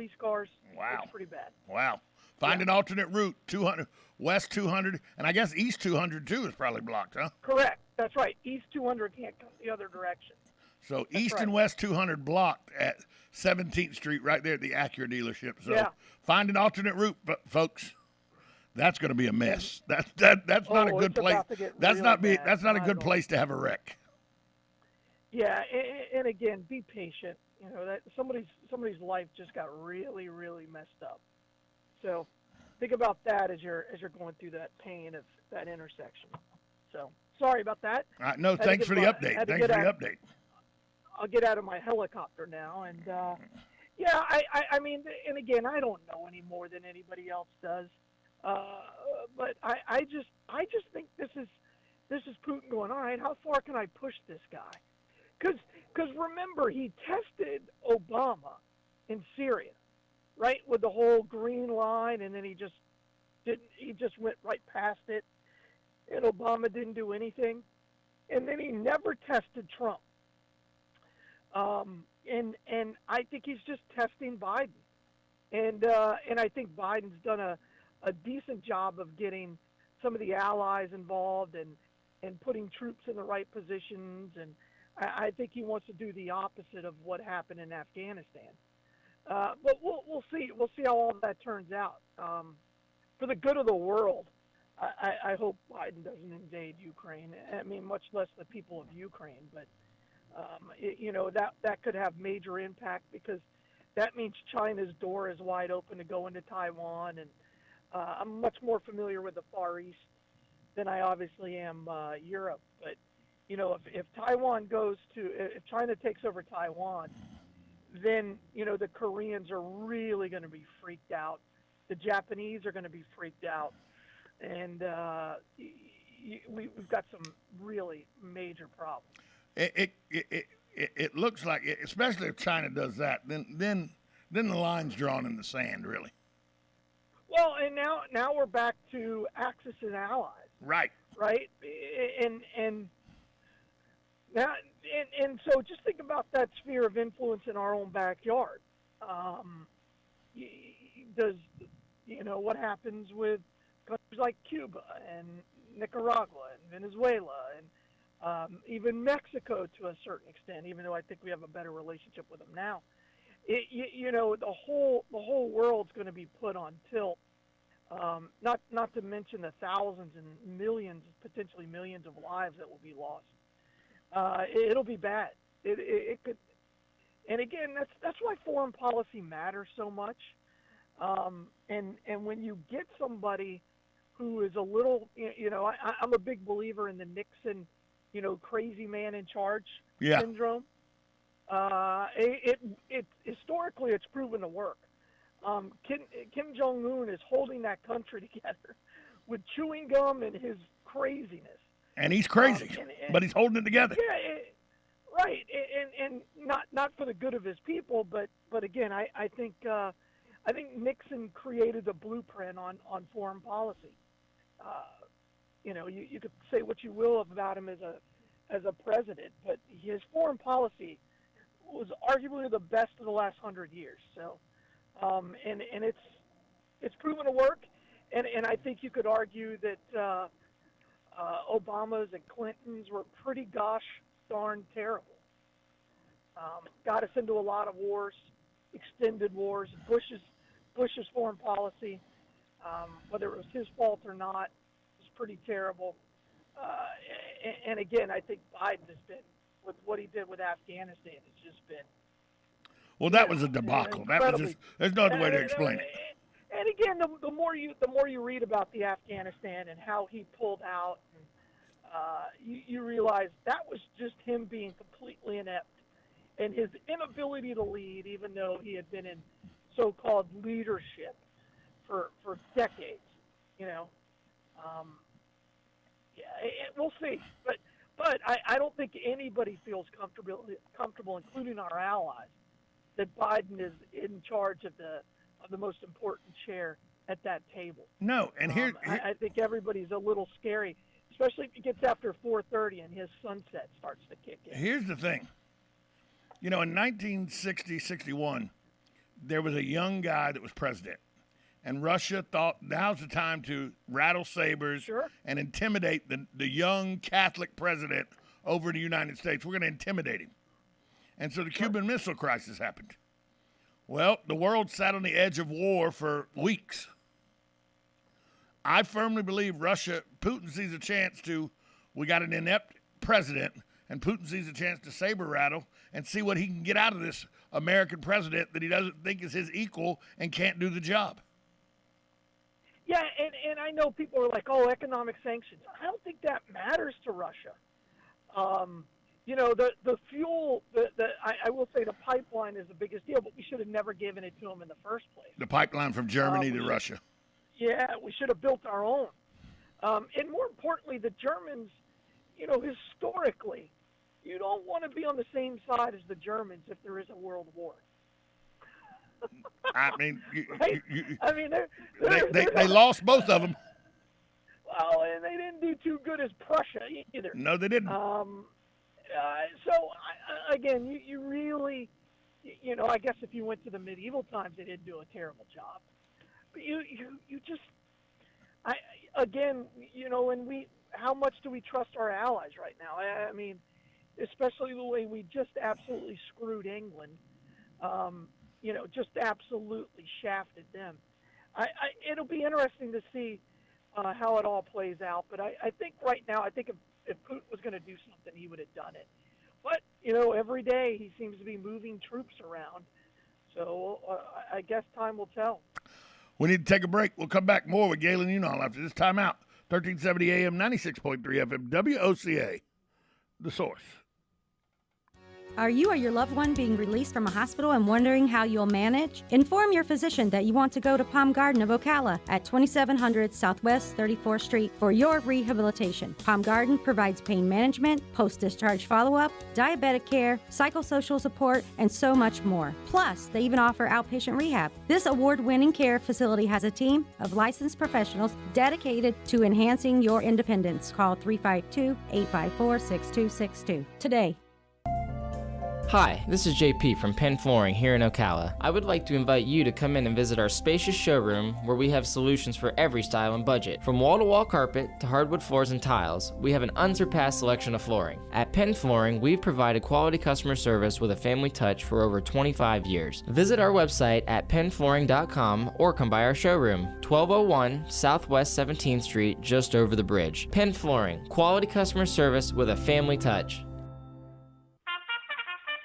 police cars. Wow. It's pretty bad. Wow. Find an alternate route, 200, west 200, and I guess east 200 too is probably blocked, huh? Correct. That's right. East 200 can't come the other direction. So That's east right. and west 200 blocked at 17th Street right there at the Acura dealership. So find an alternate route, folks. That's going to be a mess. That's not a good place. That's not a good place to have a wreck. Yeah, and again, be patient. You know that somebody's life just got really, really messed up. So think about that as you're going through that pain of that intersection. So sorry about that. No, thanks for the update. Thanks for the update. I'll get out of my helicopter now, and yeah, I mean, and again, I don't know any more than anybody else does, but I just think this is Putin going, all right, how far can I push this guy? Because remember, he tested Obama in Syria, right, with the whole green line, and then he just went right past it, and Obama didn't do anything, and then he never tested Trump. And I think he's just testing Biden, and I think Biden's done a decent job of getting some of the allies involved and putting troops in the right positions, and I think he wants to do the opposite of what happened in Afghanistan. But we'll see. We'll see how all that turns out. For the good of the world, I hope Biden doesn't invade Ukraine. I mean, much less the people of Ukraine. But you know, that could have major impact, because that means China's door is wide open to go into Taiwan. And I'm much more familiar with the Far East than I obviously am Europe. But you know, if China takes over Taiwan, then, you know, the Koreans are really going to be freaked out. The Japanese are going to be freaked out. And we've got some really major problems. It looks like, especially if China does that, then the line's drawn in the sand, really. Well, and now we're back to Axis and allies. Right. Right? And now, and so just think about that sphere of influence in our own backyard. Does, you know, what happens with countries like Cuba and Nicaragua and Venezuela and even Mexico to a certain extent, even though I think we have a better relationship with them now. You know, the whole world's going to be put on tilt. Not to mention the thousands and millions, potentially millions of lives that will be lost. It'll be bad. It could, and again, that's why foreign policy matters so much. And when you get somebody who is a little, you know, I'm a big believer in the Nixon, you know, crazy man in charge syndrome. It historically it's proven to work. Kim Jong-un is holding that country together with chewing gum and his craziness. And he's crazy, but he's holding it together. Yeah, right. And not for the good of his people, but again, I think Nixon created a blueprint on foreign policy. You know, you could say what you will about him as a president, but his foreign policy was arguably the best of the last 100 years. So, and it's proven to work, and I think you could argue that Obama's and Clinton's were pretty gosh darn terrible. Got us into a lot of wars, extended wars. Bush's foreign policy, whether it was his fault or not, was pretty terrible. And again, I think Biden has been, with what he did with Afghanistan, has just been. Well, that was a debacle. That was just, there's no other way to explain it. And again, the more you read about the Afghanistan and how he pulled out, you realize that was just him being completely inept, and his inability to lead, even though he had been in so-called leadership for decades. You know, we'll see, but I don't think anybody feels comfortable, including our allies, that Biden is in charge of the most important chair at that table. No, and I think everybody's a little scary, especially if it gets after 4:30 and his sunset starts to kick in. Here's the thing. You know, in 1960, 61, there was a young guy that was president. And Russia thought now's the time to rattle sabers and intimidate the young Catholic president over the United States. We're going to intimidate him. And so the Cuban Missile Crisis happened. Well, the world sat on the edge of war for weeks. I firmly believe Putin sees a chance we got an inept president, and Putin sees a chance to saber rattle and see what he can get out of this American president that he doesn't think is his equal and can't do the job. Yeah, and I know people are like, oh, economic sanctions. I don't think that matters to Russia. The fuel, I will say the pipeline is the biggest deal, but we should have never given it to them in the first place. The pipeline from Germany to Russia. Yeah, we should have built our own. And more importantly, the Germans, historically, you don't want to be on the same side as the Germans if there is a world war. I mean, right? they lost both of them. Well, and they didn't do too good as Prussia either. No, they didn't. Again, you really, I guess if you went to the medieval times, they didn't do a terrible job. But you just, how much do we trust our allies right now? I mean, especially the way we just absolutely screwed England. Just absolutely shafted them. It'll be interesting to see how it all plays out. But I think right now, if Putin was going to do something, he would have done it. But, every day he seems to be moving troops around. So I guess time will tell. We need to take a break. We'll come back more with Galen Unal after this timeout. 1370 AM, 96.3 FM, WOCA, The Source. Are you or your loved one being released from a hospital and wondering how you'll manage? Inform your physician that you want to go to Palm Garden of Ocala at 2700 Southwest 34th Street for your rehabilitation. Palm Garden provides pain management, post-discharge follow-up, diabetic care, psychosocial support, and so much more. Plus, they even offer outpatient rehab. This award-winning care facility has a team of licensed professionals dedicated to enhancing your independence. Call 352-854-6262 today. Hi, this is JP from Penn Flooring here in Ocala. I would like to invite you to come in and visit our spacious showroom where we have solutions for every style and budget. From wall-to-wall carpet to hardwood floors and tiles, we have an unsurpassed selection of flooring. At Penn Flooring, we've provided quality customer service with a family touch for over 25 years. Visit our website at pennflooring.com or come by our showroom, 1201 Southwest 17th Street, just over the bridge. Penn Flooring, quality customer service with a family touch.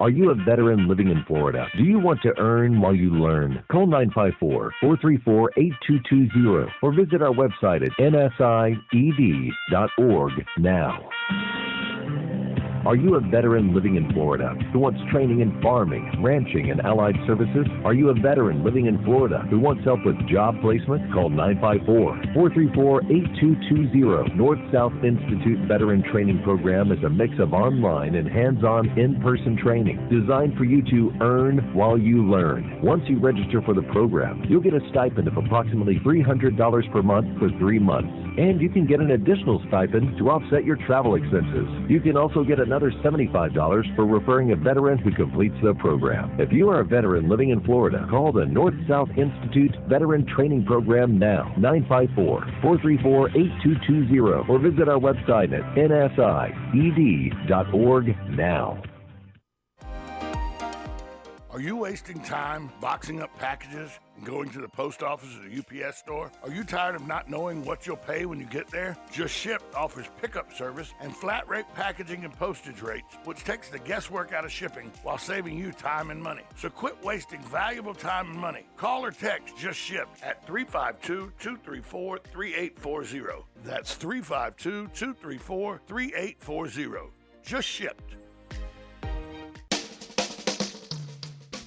Are you a veteran living in Florida? Do you want to earn while you learn? Call 954-434-8220 or visit our website at nsied.org now. Are you a veteran living in Florida who wants training in farming, ranching, and allied services? Are you a veteran living in Florida who wants help with job placement? Call 954-434-8220. North-South Institute Veteran Training Program is a mix of online and hands-on in-person training designed for you to earn while you learn. Once you register for the program, you'll get a stipend of approximately $300 per month for 3 months. And you can get an additional stipend to offset your travel expenses. You can also get another $75 for referring a veteran who completes the program. If you are a veteran living in Florida, call the North-South Institute Veteran Training Program now, 954-434-8220, or visit our website at nsied.org now. Are you wasting time boxing up packages and going to the post office or the UPS store? Are you tired of not knowing what you'll pay when you get there? Just Ship offers pickup service and flat rate packaging and postage rates, which takes the guesswork out of shipping while saving you time and money. So quit wasting valuable time and money. Call or text Just Ship at 352-234-3840. That's 352-234-3840. Just Shipped.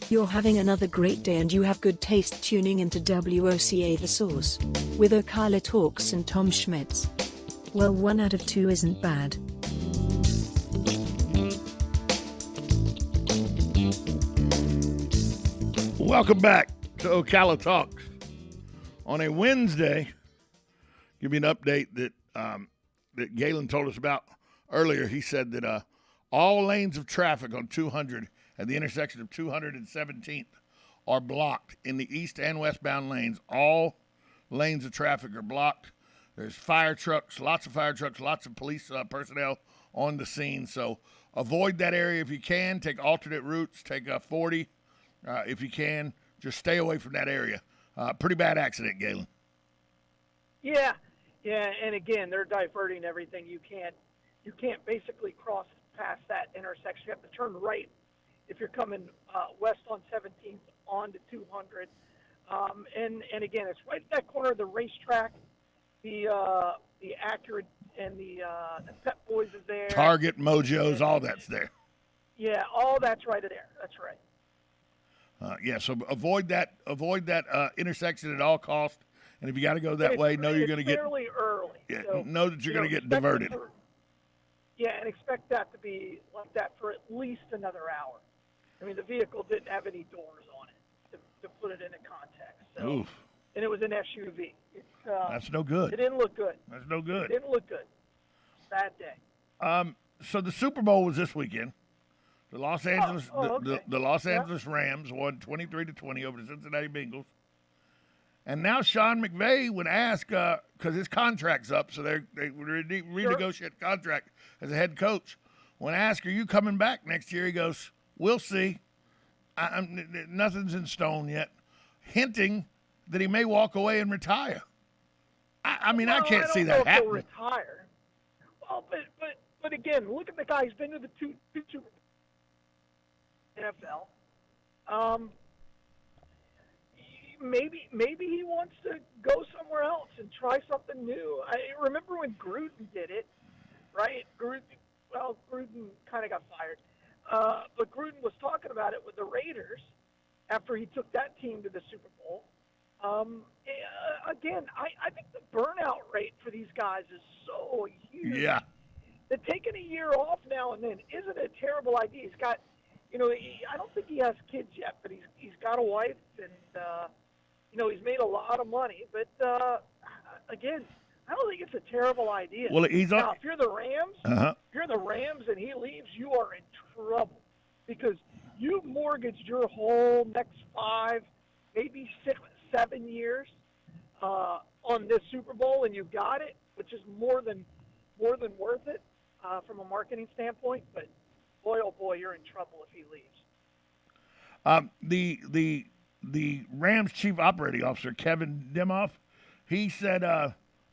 You're having another great day and you have good taste tuning into WOCA The Source with Ocala Talks and Tom Schmitz. Well, 1 out of 2 isn't bad. Welcome back to Ocala Talks. On a Wednesday, give you an update that Galen told us about earlier. He said that all lanes of traffic on 200 at the intersection of 200 and 17th are blocked in the east and westbound lanes. All lanes of traffic are blocked. There's fire trucks, lots of police personnel on the scene. So avoid that area if you can. Take alternate routes. Take 40 if you can. Just stay away from that area. Pretty bad accident, Galen. Yeah, and again, they're diverting everything. You can't basically cross past that intersection. You have to turn right if you're coming west on 17th onto 200. And again, it's right at that corner of the racetrack. The Accurate and the Pep Boys is there. Target, Mojo's, all that's there. Yeah, all that's right there. That's right. So avoid that intersection at all costs. And if you got to go that way, know you're going to get fairly early. Yeah, So, know that you're going to get diverted. And expect that to be like that for at least another hour. I mean, the vehicle didn't have any doors on it to put it into context. So, Oof. And it was an SUV. That's no good. It didn't look good. That's no good. It didn't look good. Bad day. So the Super Bowl was this weekend. The Los Angeles the Los Angeles Rams won 23-20 over the Cincinnati Bengals. And now Sean McVay, when asked, because his contract's up, so they renegotiate contract as a head coach. When asked, are you coming back next year? He goes, we'll see. Nothing's in stone yet, hinting that he may walk away and retire. I can't see that happening. Retire. Well, but again, look at the guy. He's been to the two Super NFL. Maybe he wants to go somewhere else and try something new. I remember when Gruden did it, right? Gruden kind of got fired. But Gruden was talking about it with the Raiders after he took that team to the Super Bowl. Again, I think the burnout rate for these guys is so huge. Yeah. That taking a year off now and then isn't a terrible idea. He's got, I don't think he has kids yet, but he's got a wife and, he's made a lot of money. But, again, I don't think it's a terrible idea. Well, now, if you're the Rams, and he leaves, you are in trouble because you've mortgaged your whole next 5, maybe 6, 7 years on this Super Bowl, and you got it, which is more than worth it from a marketing standpoint. But boy, oh boy, you're in trouble if he leaves. The Rams chief operating officer, Kevin Demoff, he said,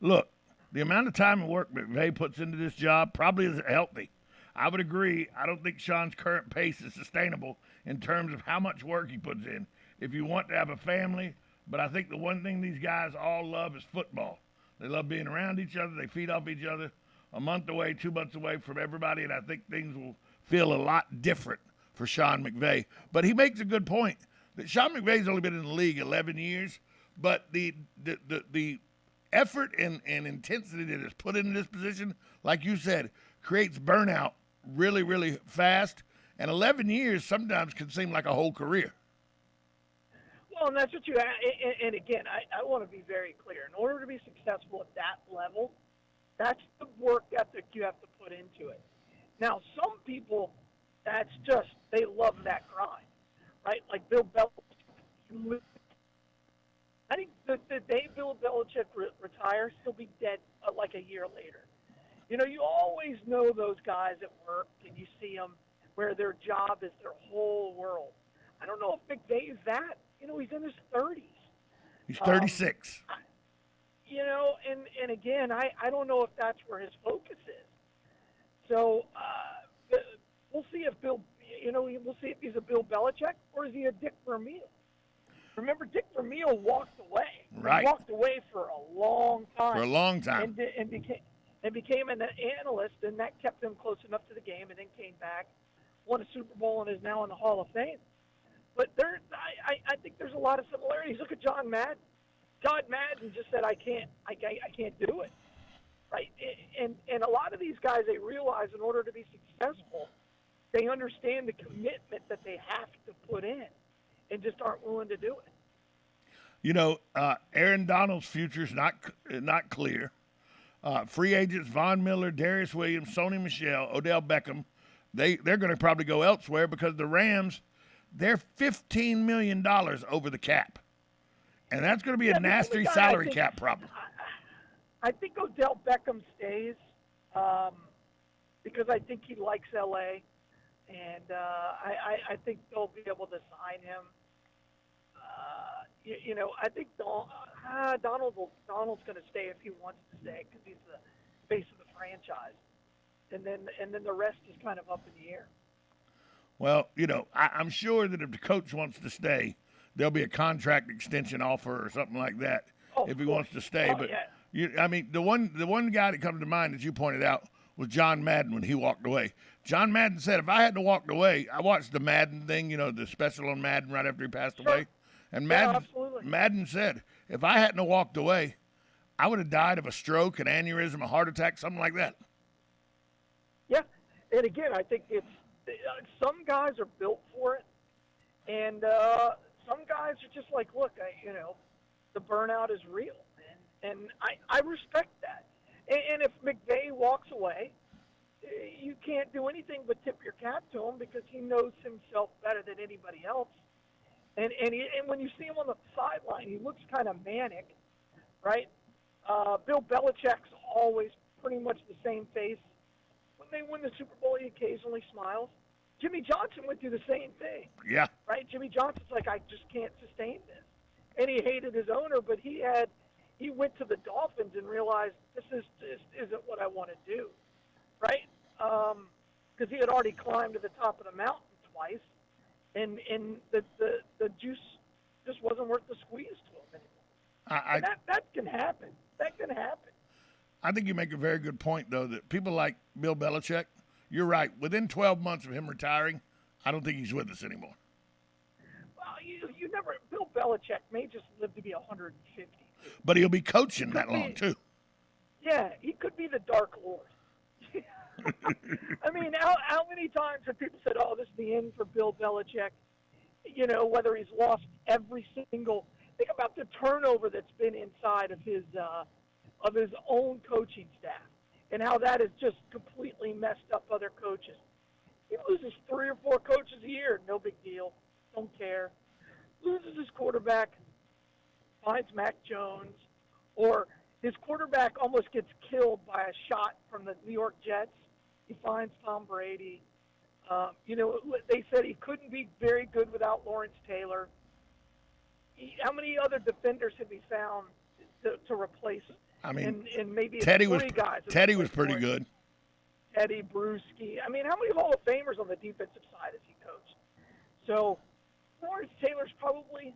look, the amount of time and work McVay puts into this job probably isn't healthy. I would agree. I don't think Sean's current pace is sustainable in terms of how much work he puts in. If you want to have a family, but I think the one thing these guys all love is football. They love being around each other. They feed off each other. A month away, 2 months away from everybody, and I think things will feel a lot different for Sean McVay. But he makes a good point that Sean McVay's only been in the league 11 years, but the effort and intensity that is put into this position, like you said, creates burnout really, really fast. And 11 years sometimes can seem like a whole career. Well, and that's what you – and again, I want to be very clear. In order to be successful at that level, that's the work ethic you have to put into it. Now, some people, that's just – they love that grind, right? Like Bill Belichick. I think the day Bill Belichick retires, he'll be dead like a year later. You always know those guys at work, and you see them where their job is their whole world. I don't know if McVay is that. He's in his 30s. He's 36. And again, I don't know if that's where his focus is. So we'll see if we'll see if he's a Bill Belichick or is he a Dick Vermeil. Remember, Dick Vermeil walked away. Right. He walked away for a long time. For a long time. And became an analyst, and that kept him close enough to the game, and then came back, won a Super Bowl, and is now in the Hall of Fame. But I think there's a lot of similarities. Look at John Madden. John Madden just said, I can't do it, right? And a lot of these guys, they realize in order to be successful, they understand the commitment that they have to put in and just aren't willing to do it. Aaron Donald's future is not clear. Free agents Von Miller, Darius Williams, Sony Michel, Odell Beckham, they're going to probably go elsewhere because the Rams, they're $15 million over the cap. And that's going to be a nasty salary cap problem. I think Odell Beckham stays because I think he likes L.A., and I think they'll be able to sign him. I think Donald's going to stay if he wants to stay because he's the face of the franchise, and then the rest is kind of up in the air. Well, I'm sure that if the coach wants to stay, there'll be a contract extension offer or something like that if he wants to stay. But yeah. The one guy that comes to mind that you pointed out was John Madden when he walked away. John Madden said, if I hadn't walked away, I watched the Madden thing, the special on Madden right after he passed away. And Madden said, if I hadn't walked away, I would have died of a stroke, an aneurysm, a heart attack, something like that. Yeah, and again, I think it's some guys are built for it, and some guys are just like, look, the burnout is real, and I respect that. And if McVay walks away, you can't do anything but tip your cap to him because he knows himself better than anybody else. And when you see him on the sideline, he looks kind of manic, right? Bill Belichick's always pretty much the same face. When they win the Super Bowl, he occasionally smiles. Jimmy Johnson went through the same thing. Yeah. Right? Jimmy Johnson's like, I just can't sustain this. And he hated his owner, but he went to the Dolphins and realized this isn't what I want to do, right? Because he had already climbed to the top of the mountain twice, and the juice just wasn't worth the squeeze to him anymore. That can happen. That can happen. I think you make a very good point, though, that people like Bill Belichick, you're right. Within 12 months of him retiring, I don't think he's with us anymore. Well, you never. Bill Belichick may just live to be 150. But he'll be coaching that long, too. Yeah, he could be the Dark Lord. I mean, how many times have people said, oh, this is the end for Bill Belichick? Whether he's lost every single – think about the turnover that's been inside of his own coaching staff and how that has just completely messed up other coaches. He loses 3 or 4 coaches a year, no big deal, don't care. Loses his quarterback, finds Mac Jones, or his quarterback almost gets killed by a shot from the New York Jets. He finds Tom Brady. They said he couldn't be very good without Lawrence Taylor. How many other defenders have he found to replace? I mean, and maybe Teddy was guys pretty good. Teddy Bruschi. I mean, how many Hall of Famers on the defensive side has he coached? So Lawrence Taylor's probably,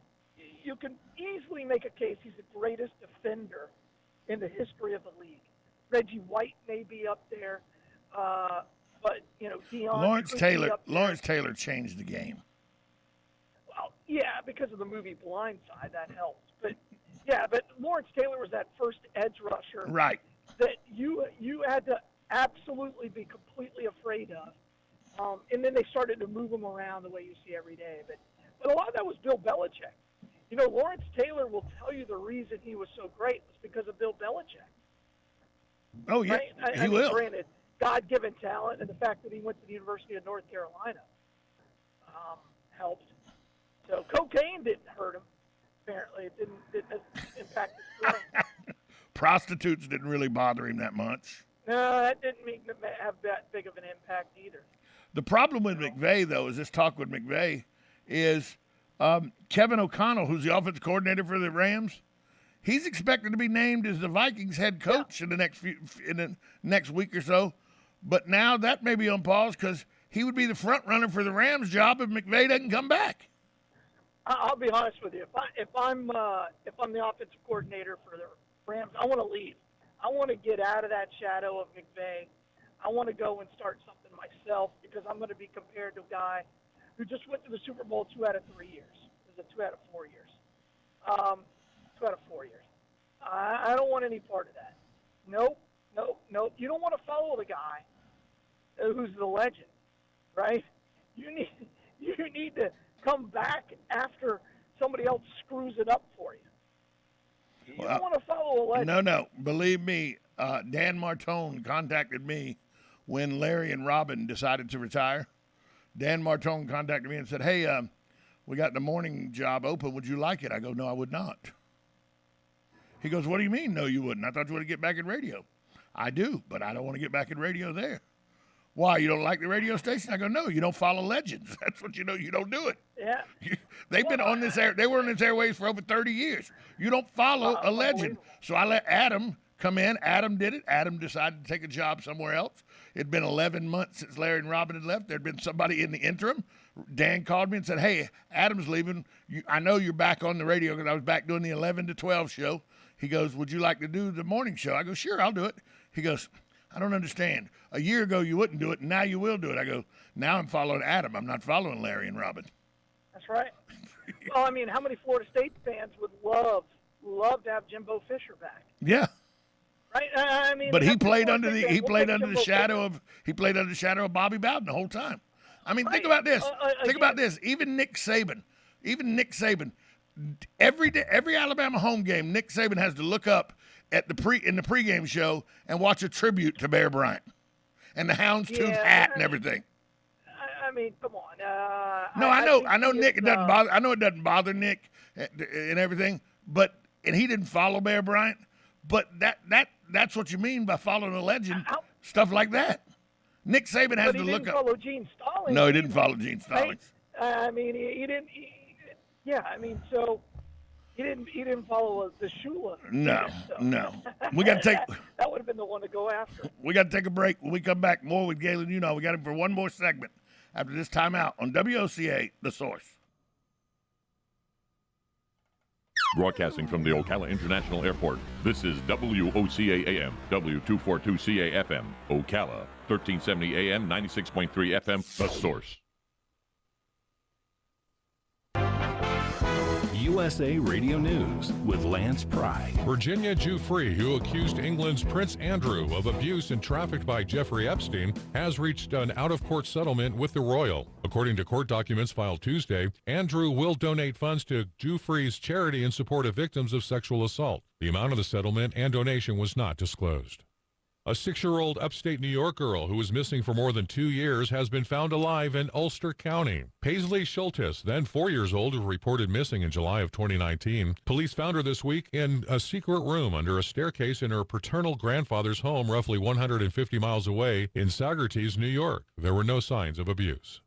you can easily make a case he's the greatest defender in the history of the league. Reggie White may be up there, but Deion. Lawrence Taylor changed the game. Well, yeah, because of the movie Blindside, that helps. But Lawrence Taylor was that first edge rusher, right? That you had to absolutely be completely afraid of, and then they started to move him around the way you see every day. But a lot of that was Bill Belichick. Lawrence Taylor will tell you the reason he was so great was because of Bill Belichick. Oh, yeah, right? he will. Granted, God-given talent and the fact that he went to the University of North Carolina helped. So cocaine didn't hurt him. Apparently, it didn't impact his brain. Prostitutes didn't really bother him that much. No, that didn't have that big of an impact either. The problem with McVay, though, is this talk with McVay is Kevin O'Connell, who's the offensive coordinator for the Rams. He's expected to be named as the Vikings head coach in the next week or so. But now that may be on pause because he would be the front runner for the Rams job if McVay doesn't come back. I'll be honest with you. If I'm the offensive coordinator for the Rams, I want to leave. I want to get out of that shadow of McVay. I want to go and start something myself because I'm going to be compared to a guy who just went to the Super Bowl 2 out of 3 years. It was 2 out of 4 years. 2 out of 4 years. I don't want any part of that. Nope. You don't want to follow the guy who's the legend, right? You need to come back after somebody else screws it up for you. You don't want to follow a legend. No. Believe me, Dan Martone contacted me when Larry and Robin decided to retire. Dan Martone contacted me and said, hey, we got the morning job open. Would you like it? I go, no, I would not. He goes, what do you mean, no, you wouldn't? I thought you wanted to get back in radio. I do, but I don't want to get back in radio there. Why, you don't like the radio station? I go, no, you don't follow legends. That's what you know, you don't do it. Yeah. They've been on this air. They were on this airways for over 30 years. You don't follow a legend. So I let Adam come in. Adam did it. Adam decided to take a job somewhere else. It'd been 11 months since Larry and Robin had left. There'd been somebody in the interim. Dan called me and said, hey, Adam's leaving. I know you're back on the radio because I was back doing the 11 to 12 show. He goes, would you like to do the morning show? I go, sure, I'll do it. He goes, I don't understand. A year ago you wouldn't do it, and now you will do it. I go, now I'm following Adam. I'm not following Larry and Robin. That's right. Well, I mean, how many Florida State fans would love to have Jimbo Fisher back? Yeah. Right? I mean, but he played under the shadow of Bobby Bowden the whole time. I mean, think about this. Think about this. Even Nick Saban, every Alabama home game, Nick Saban has to look up at the pregame show and watch a tribute to Bear Bryant and the houndstooth hat and everything. I mean, come on. No, I know Nick. It doesn't bother. I know it doesn't bother Nick and everything. And he didn't follow Bear Bryant. But that's what you mean by following a legend. Stuff like that. Nick Saban has to look up. But he didn't follow Gene Stallings. No, he didn't follow Gene Stallings. I mean, he didn't. So he didn't follow the Shula. No. We got to take. That would have been the one to go after. We got to take a break. When we come back, more with Galen. We got him for one more segment after this timeout on WOCA, The Source. Broadcasting from the Ocala International Airport, this is WOCA AM, W242CA FM, Ocala, 1370 AM, 96.3 FM, The Source. USA Radio News with Lance Pry. Virginia Giuffre, who accused England's Prince Andrew of abuse and trafficked by Jeffrey Epstein, has reached an out-of-court settlement with the royal. According to court documents filed Tuesday, Andrew will donate funds to Giuffre's charity in support of victims of sexual assault. The amount of the settlement and donation was not disclosed. A 6-year-old upstate New York girl who was missing for more than 2 years has been found alive in Ulster County. Paisley Schultes, then 4 years old, was reported missing in July of 2019. Police found her this week in a secret room under a staircase in her paternal grandfather's home roughly 150 miles away in Saugerties, New York. There were no signs of abuse.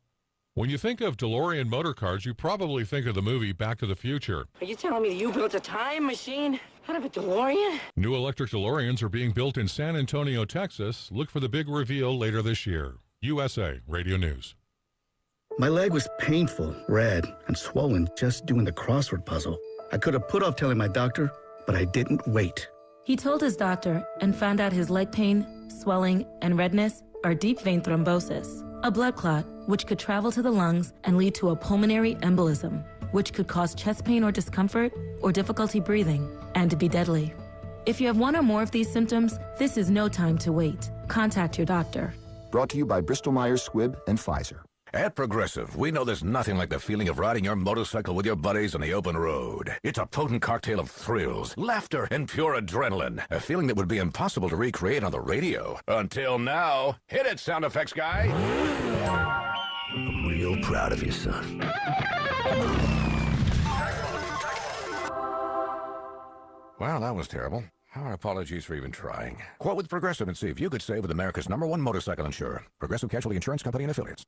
When you think of DeLorean motor cars, you probably think of the movie Back to the Future. Are you telling me you built a time machine out of a DeLorean? New electric DeLoreans are being built in San Antonio, Texas. Look for the big reveal later this year. USA Radio News. My leg was painful, red, and swollen just doing the crossword puzzle. I could have put off telling my doctor, but I didn't wait. He told his doctor and found out his leg pain, swelling, and redness are deep vein thrombosis, a blood clot which could travel to the lungs and lead to a pulmonary embolism, which could cause chest pain or discomfort or difficulty breathing, and to be deadly. If you have one or more of these symptoms, this is no time to wait. Contact your doctor. Brought to you by Bristol-Myers Squibb and Pfizer. At Progressive, we know there's nothing like the feeling of riding your motorcycle with your buddies on the open road. It's a potent cocktail of thrills, laughter, and pure adrenaline. A feeling that would be impossible to recreate on the radio. Until now. Hit it, sound effects guy. I'm real proud of you, son. Wow, that was terrible. Our apologies for even trying. Quote with Progressive and see if you could save with America's #1 motorcycle insurer. Progressive Casualty Insurance Company and Affiliates.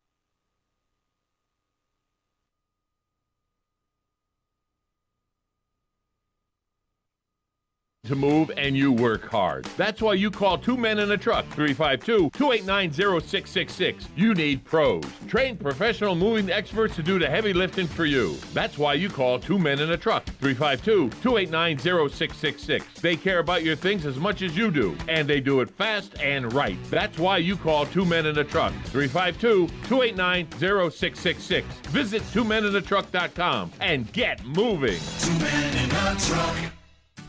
To move and you work hard. That's why you call Two Men in a Truck, 352-289-0666. You need pros. Trained professional moving experts to do the heavy lifting for you. That's why you call Two Men in a Truck, 352-289-0666. They care about your things as much as you do, and they do it fast and right. That's why you call Two Men in a Truck, 352-289-0666. Visit twomeninatruck.com and get moving. 2 Men in a Truck.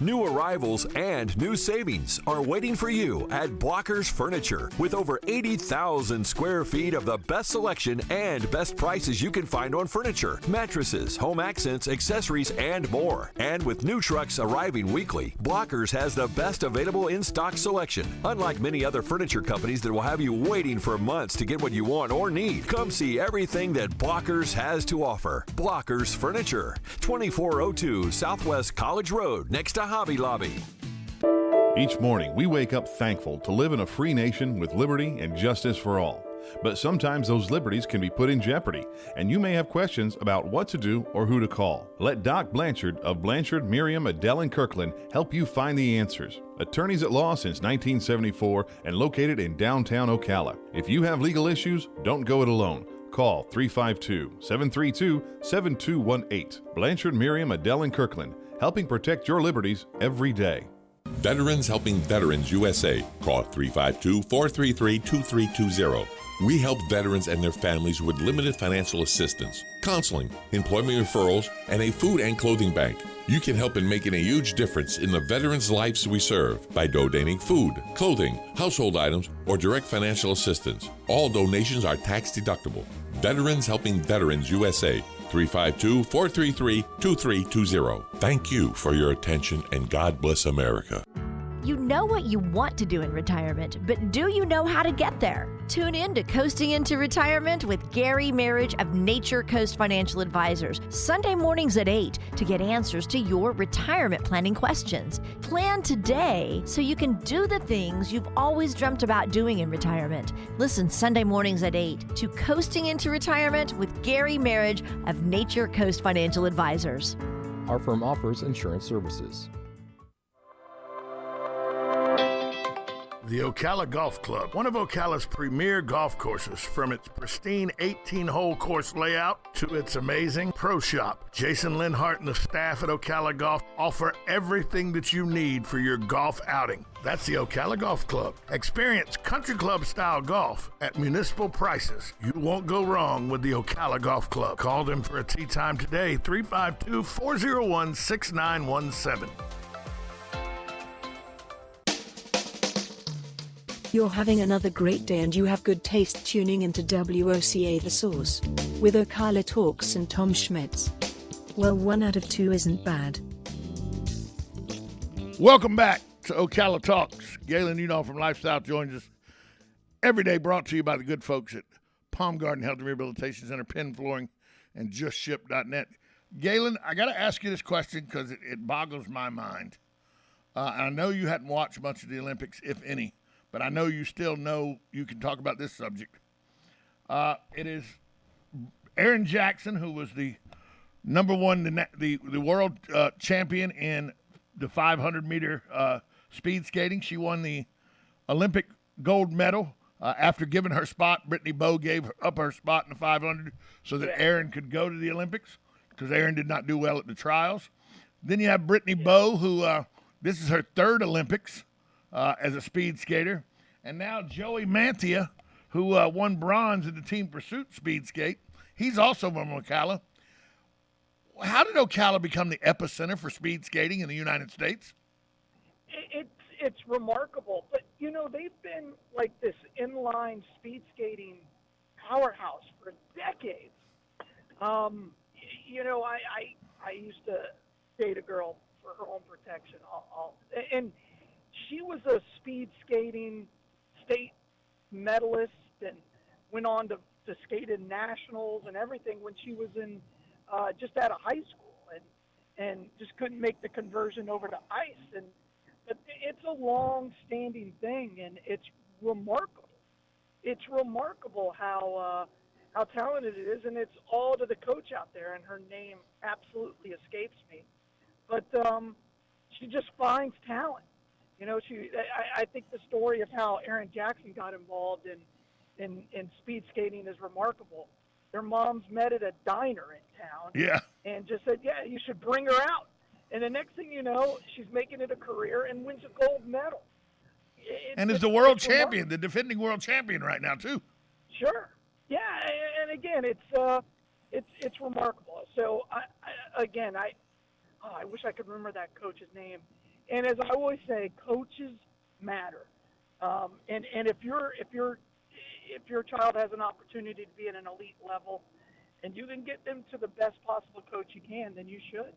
New arrivals and new savings are waiting for you at Blockers Furniture. With over 80,000 square feet of the best selection and best prices you can find on furniture, mattresses, home accents, accessories, and more. And with new trucks arriving weekly, Blockers has the best available in-stock selection. Unlike many other furniture companies that will have you waiting for months to get what you want or need, come see everything that Blockers has to offer. Blockers Furniture, 2402 Southwest College Road, next to Hobby Lobby. Each morning, we wake up thankful to live in a free nation with liberty and justice for all. But sometimes those liberties can be put in jeopardy, and you may have questions about what to do or who to call. Let Doc Blanchard of Blanchard, Miriam, Adele, and Kirkland help you find the answers. Attorneys at law since 1974 and located in downtown Ocala. If you have legal issues, don't go it alone. Call 352-732-7218. Blanchard, Miriam, Adele, and Kirkland, helping protect your liberties every day. Veterans Helping Veterans USA. Call 352-433-2320. We help veterans and their families with limited financial assistance, counseling, employment referrals, and a food and clothing bank. You can help in making a huge difference in the veterans' lives we serve by donating food, clothing, household items, or direct financial assistance. All donations are tax deductible. Veterans Helping Veterans USA. 352-433-2320. Thank you for your attention, and God bless America. You know what you want to do in retirement, but do you know how to get there? Tune in to Coasting into Retirement with Gary Marriage of Nature Coast Financial Advisors, Sunday mornings at 8 to get answers to your retirement planning questions. Plan today so you can do the things you've always dreamt about doing in retirement. Listen Sunday mornings at 8 to Coasting into Retirement with Gary Marriage of Nature Coast Financial Advisors. Our firm offers insurance services. The Ocala Golf Club, one of Ocala's premier golf courses, from its pristine 18-hole course layout to its amazing pro shop. Jason Linhart and the staff at Ocala Golf offer everything that you need for your golf outing. That's the Ocala Golf Club. Experience country club style golf at municipal prices. You won't go wrong with the Ocala Golf Club. Call them for a tee time today, 352-401-6917. You're having another great day and you have good taste tuning into WOCA The Source with Ocala Talks and Tom Schmitz. Well, 1 out of 2 isn't bad. Welcome back to Ocala Talks. Galen Udall from Lifestyle joins us every day, brought to you by the good folks at Palm Garden Health and Rehabilitation Center, Penn Flooring, and JustShip.net. Galen, I got to ask you this question because it boggles my mind. And I know you hadn't watched much of the Olympics, if any, but I know you still know you can talk about this subject. It is Erin Jackson, who was the number one, the world champion in the 500-meter speed skating. She won the Olympic gold medal after giving her spot. Brittany Bowe gave up her spot in the 500 so that Erin could go to the Olympics because Erin did not do well at the trials. Then you have Brittany Bowe, who this is her third Olympics as a speed skater. And now Joey Mantia, who won bronze in the team pursuit speed skate. He's also from Ocala. How did Ocala become the epicenter for speed skating in the United States? It's remarkable. But, you know, they've been like this inline speed skating powerhouse for decades. You know, I used to date a girl for her own protection. And she was a speed skating state medalist and went on to skate in nationals and everything when she was in just out of high school and just couldn't make the conversion over to ice. But it's a long-standing thing, and it's remarkable. It's remarkable how talented it is, and it's all to the coach out there, and her name absolutely escapes me. But she just finds talent. You know, I think the story of how Erin Jackson got involved in speed skating is remarkable. Their moms met at a diner in town and just said, yeah, you should bring her out. And the next thing you know, she's making it a career and wins a gold medal. And is the world champion, the defending world champion right now, too. Sure. Yeah, and again, it's remarkable. So, I wish I could remember that coach's name. And as I always say, coaches matter. And if your child has an opportunity to be at an elite level, and you can get them to the best possible coach you can, then you should.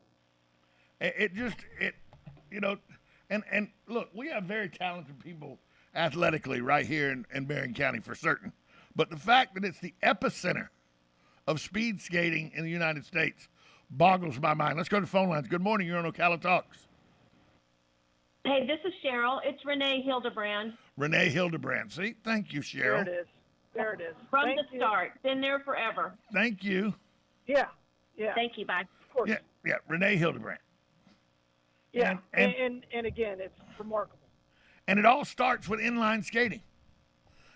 And look, we have very talented people athletically right here in Marion County for certain. But the fact that it's the epicenter of speed skating in the United States boggles my mind. Let's go to the phone lines. Good morning. You're on Ocala Talks. Hey, this is Cheryl. It's Renee Hildebrand. Renee Hildebrand. See? Thank you, Cheryl. There it is. From the start. Been there forever. Thank you. Yeah. Thank you. Bye. Of course. Yeah. Renee Hildebrand. Yeah. And again, it's remarkable. And it all starts with inline skating.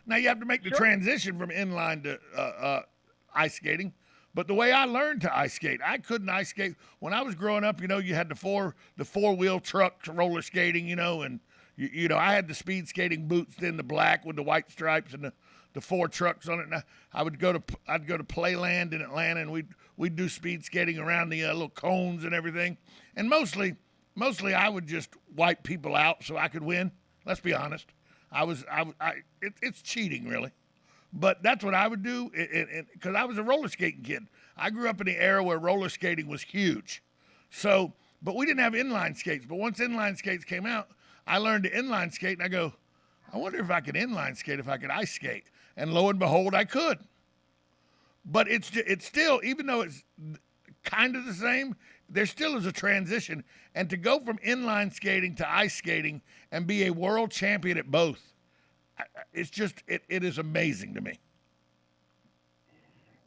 Now, you have to make the transition from inline to ice skating. But the way I learned to ice skate, I couldn't ice skate. When I was growing up, you had the four-wheel truck roller skating, and, I had the speed skating boots, then the black with the white stripes and the four trucks on it. And I'd go to Playland in Atlanta, and we'd do speed skating around the little cones and everything. And mostly I would just wipe people out so I could win. Let's be honest. It's cheating, really. But that's what I would do, because I was a roller skating kid. I grew up in the era where roller skating was huge. So, but we didn't have inline skates. But once inline skates came out, I learned to inline skate, and I go, I wonder if I could inline skate, if I could ice skate. And lo and behold, I could. But it's still, even though it's kind of the same, there still is a transition. And to go from inline skating to ice skating and be a world champion at both, it's just it is amazing to me.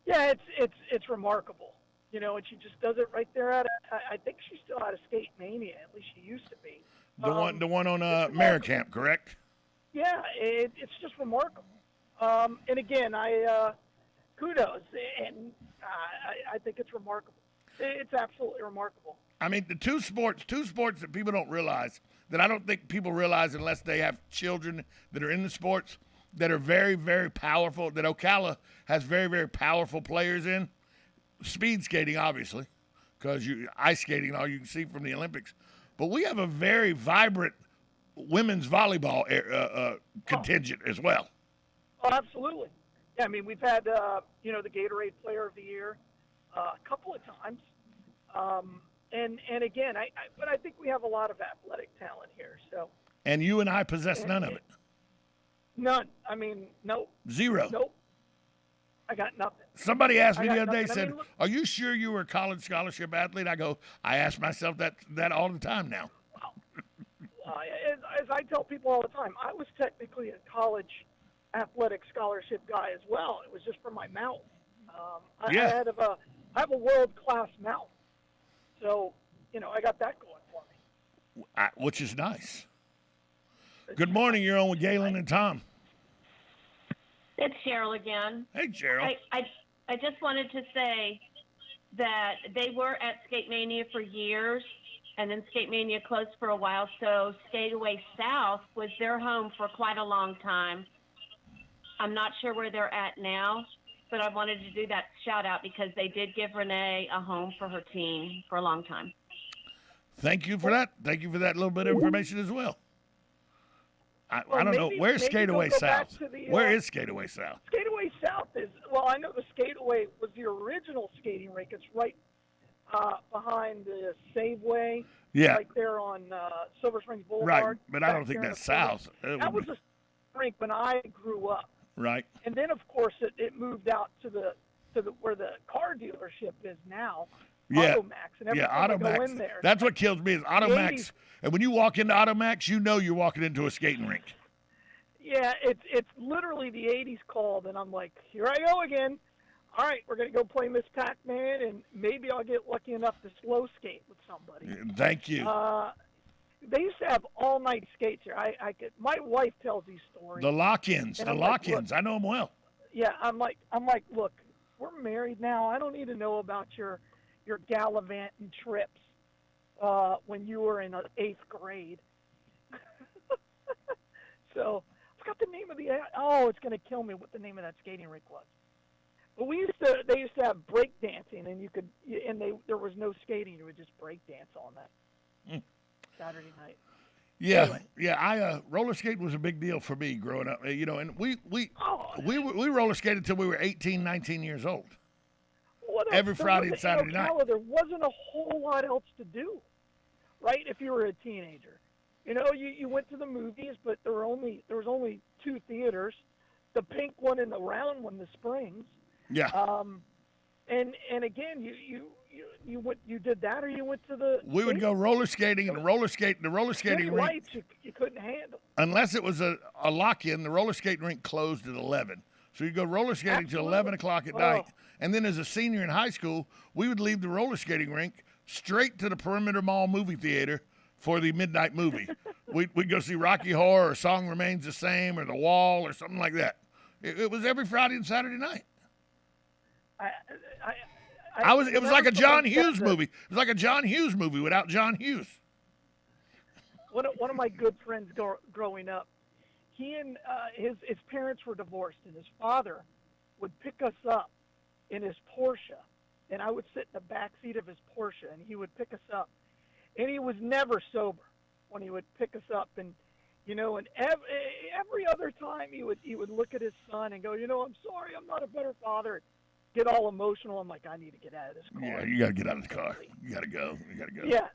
Yeah, it's remarkable, and she just does it right there I think she's still out of Skate Mania. At least she used to be. The one on Maricamp, correct? Yeah, it's just remarkable. And again, kudos, and I think it's remarkable. It's absolutely remarkable. I mean, the two sports that people don't realize, that I don't think people realize unless they have children that are in the sports, that are very, very powerful, that Ocala has very, very powerful players in. Speed skating, obviously, because ice skating, all you can see from the Olympics. But we have a very vibrant women's volleyball contingent as well. Oh, absolutely. Yeah, I mean, we've had, the Gatorade Player of the Year a couple of times. And again, but I think we have a lot of athletic talent here. So. And you and I possess none of it. None. I mean, nope. Zero. Nope. I got nothing. Somebody asked me the other day, said, "Are you sure you were a college scholarship athlete?" I go, I ask myself that all the time now. As I tell people all the time, I was technically a college athletic scholarship guy as well. It was just for my mouth. I have a world-class mouth. So, I got that going for me. Which is nice. Good morning. You're on with Galen and Tom. It's Cheryl again. Hey, Cheryl. I just wanted to say that they were at Skate Mania for years, and then Skate Mania closed for a while, so Skateaway South was their home for quite a long time. I'm not sure where they're at now, but I wanted to do that shout out because they did give Renee a home for her team for a long time. Thank you for that. Thank you for that little bit of information as well. I don't know. Where's Skateaway South? Where is Skateaway South? Skateaway South is, I know the Skateaway was the original skating rink. It's right behind the Saveway. Yeah. Right there on Silver Springs Boulevard. Right, but I don't think that's South. That was a rink when I grew up. Right. And then, of course, it moved out to the where the car dealership is now. Yeah. Automax. And every time I go in there, that's what kills me is Automax. And when you walk into Automax, you're walking into a skating rink. Yeah, it's literally the 80s called, and I'm like, here I go again. All right, we're going to go play Miss Pac-Man, and maybe I'll get lucky enough to slow skate with somebody. Thank you. They used to have all-night skates here. My wife tells these stories. The lock-ins. I know them well. Yeah, I'm like, look, we're married now. I don't need to know about your gallivanting trips when you were in 8th grade. So I forgot the name of it's going to kill me what the name of that skating rink was. But they used to have break dancing, and there was no skating. You would just break dance on that. Saturday night. Yeah, Anyway. yeah. Roller skating was a big deal for me growing up. And we roller skated until we were 18, 19 years old. Every Friday and Saturday night. There wasn't a whole lot else to do, right? If you were a teenager, you went to the movies, but there was only 2 theaters, the pink one and the round one, the Springs. Yeah. And again, you did that, or you went to the. We would go roller skating, and the roller skating rink. Lights you couldn't handle. Unless it was a lock-in, the roller skating rink closed at 11. So you go roller skating till 11 o'clock at night. And then as a senior in high school, we would leave the roller skating rink straight to the Perimeter Mall movie theater for the midnight movie. We'd go see Rocky Horror or Song Remains the Same or The Wall or something like that. It was every Friday and Saturday night. It was like a John Hughes movie. It was like a John Hughes movie without John Hughes. One of my good friends growing up, he and his parents were divorced, and his father would pick us up in his Porsche, and I would sit in the back seat of his Porsche, and he would pick us up, and he was never sober when he would pick us up, and and every other time he would look at his son and go, I'm sorry, I'm not a better father. Get all emotional. I'm like, I need to get out of this car. Yeah, you got to get out of the car. You got to go. Yeah.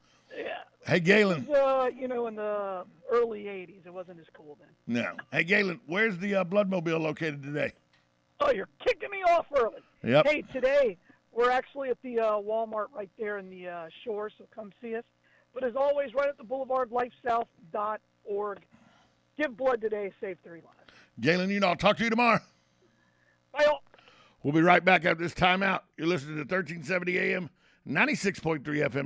Hey, Galen. It was, in the early 80s. It wasn't as cool then. No. Hey, Galen, where's the Bloodmobile located today? Oh, you're kicking me off early. Yep. Hey, today we're actually at the Walmart right there in the shore, so come see us. But as always, right at the Boulevard, lifesouth.org. Give blood today, save 3 lives. Galen, I'll talk to you tomorrow. Bye, all. We'll be right back after this timeout. You're listening to 1370 AM, 96.3 FM.